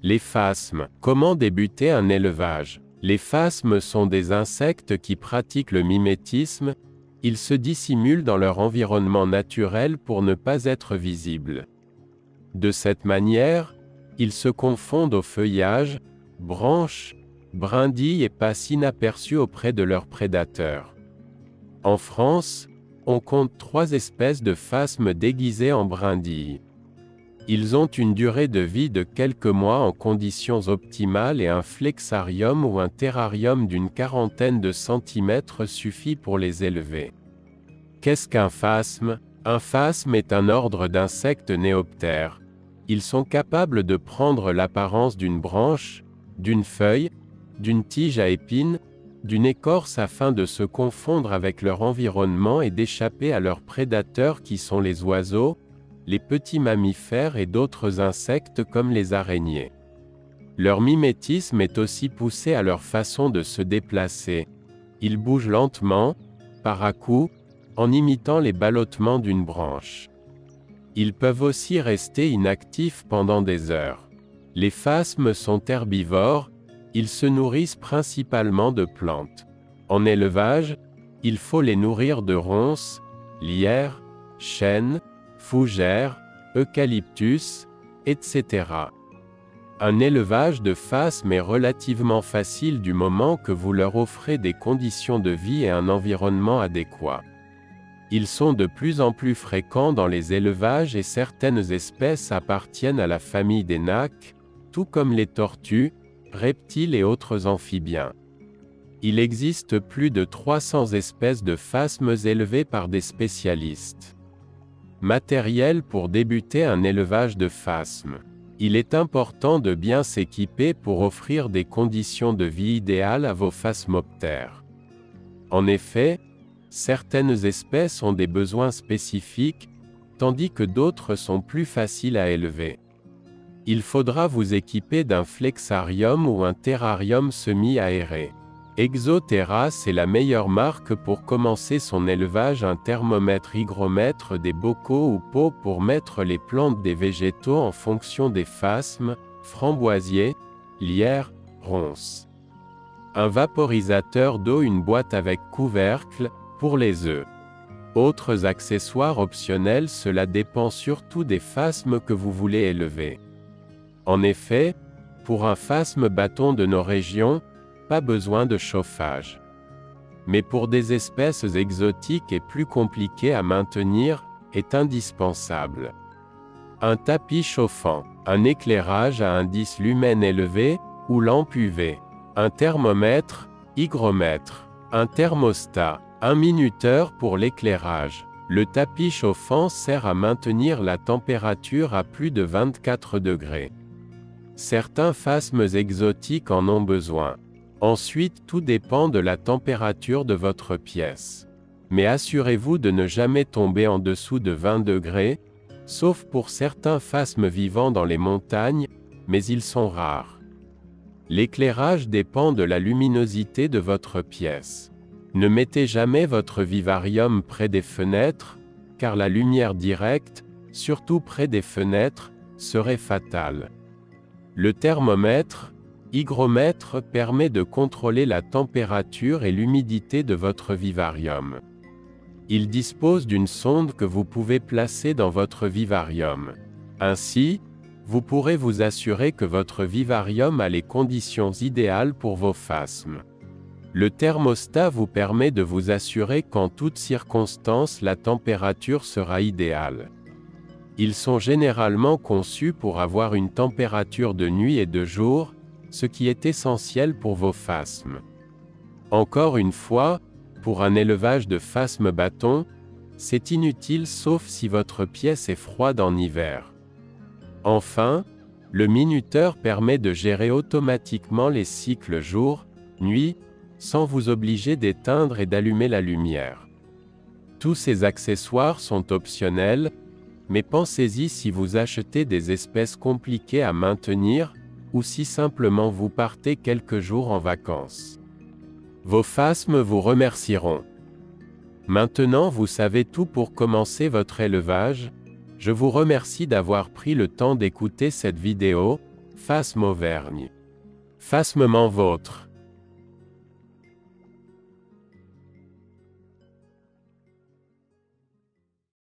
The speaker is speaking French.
Les phasmes. Comment débuter un élevage? Les phasmes sont des insectes qui pratiquent le mimétisme. Ils se dissimulent dans leur environnement naturel pour ne pas être visibles. De cette manière, ils se confondent au feuillage, branches, brindilles et passent inaperçus auprès de leurs prédateurs. En France, on compte 3 espèces de phasmes déguisées en brindilles. Ils ont une durée de vie de quelques mois en conditions optimales et un flexarium ou un terrarium d'une quarantaine de centimètres suffit pour les élever. Qu'est-ce qu'un phasme? Un phasme est un ordre d'insectes néoptères. Ils sont capables de prendre l'apparence d'une branche, d'une feuille, d'une tige à épines, d'une écorce afin de se confondre avec leur environnement et d'échapper à leurs prédateurs qui sont les oiseaux, les petits mammifères et d'autres insectes comme les araignées. Leur mimétisme est aussi poussé à leur façon de se déplacer. Ils bougent lentement, par à-coups, en imitant les ballottements d'une branche. Ils peuvent aussi rester inactifs pendant des heures. Les phasmes sont herbivores, ils se nourrissent principalement de plantes. En élevage, il faut les nourrir de ronces, lierres, chênes, fougères, eucalyptus, etc. Un élevage de phasmes est relativement facile du moment que vous leur offrez des conditions de vie et un environnement adéquat. Ils sont de plus en plus fréquents dans les élevages et certaines espèces appartiennent à la famille des nacs, tout comme les tortues, reptiles et autres amphibiens. Il existe plus de 300 espèces de phasmes élevées par des spécialistes. Matériel pour débuter un élevage de phasmes. Il est important de bien s'équiper pour offrir des conditions de vie idéales à vos phasmoptères. En effet, certaines espèces ont des besoins spécifiques, tandis que d'autres sont plus faciles à élever. Il faudra vous équiper d'un flexarium ou un terrarium semi-aéré. Exoterra, c'est la meilleure marque pour commencer son élevage. Un thermomètre hygromètre, des bocaux ou pots pour mettre les plantes des végétaux en fonction des phasmes, framboisiers, lierres, ronces. Un vaporisateur d'eau, une boîte avec couvercle, pour les œufs. Autres accessoires optionnels, cela dépend surtout des phasmes que vous voulez élever. En effet, pour un phasme bâton de nos régions, pas besoin de chauffage. Mais pour des espèces exotiques et plus compliquées à maintenir, est indispensable. Un tapis chauffant, un éclairage à indice lumen élevé, ou lampe UV, un thermomètre, hygromètre, un thermostat, un minuteur pour l'éclairage. Le tapis chauffant sert à maintenir la température à plus de 24 degrés. Certains phasmes exotiques en ont besoin. Ensuite, tout dépend de la température de votre pièce. Mais assurez-vous de ne jamais tomber en dessous de 20 degrés, sauf pour certains phasmes vivant dans les montagnes, mais ils sont rares. L'éclairage dépend de la luminosité de votre pièce. Ne mettez jamais votre vivarium près des fenêtres, car la lumière directe, surtout près des fenêtres, serait fatale. Le thermomètre, hygromètre permet de contrôler la température et l'humidité de votre vivarium. Il dispose d'une sonde que vous pouvez placer dans votre vivarium. Ainsi, vous pourrez vous assurer que votre vivarium a les conditions idéales pour vos phasmes. Le thermostat vous permet de vous assurer qu'en toutes circonstances la température sera idéale. Ils sont généralement conçus pour avoir une température de nuit et de jour, ce qui est essentiel pour vos phasmes. Encore une fois, pour un élevage de phasmes bâtons, c'est inutile sauf si votre pièce est froide en hiver. Enfin, le minuteur permet de gérer automatiquement les cycles jour, nuit, sans vous obliger d'éteindre et d'allumer la lumière. Tous ces accessoires sont optionnels, mais pensez-y si vous achetez des espèces compliquées à maintenir, ou si simplement vous partez quelques jours en vacances. Vos phasmes vous remercieront. Maintenant vous savez tout pour commencer votre élevage. Je vous remercie d'avoir pris le temps d'écouter cette vidéo. phasme Auvergne. Phasmement vôtre.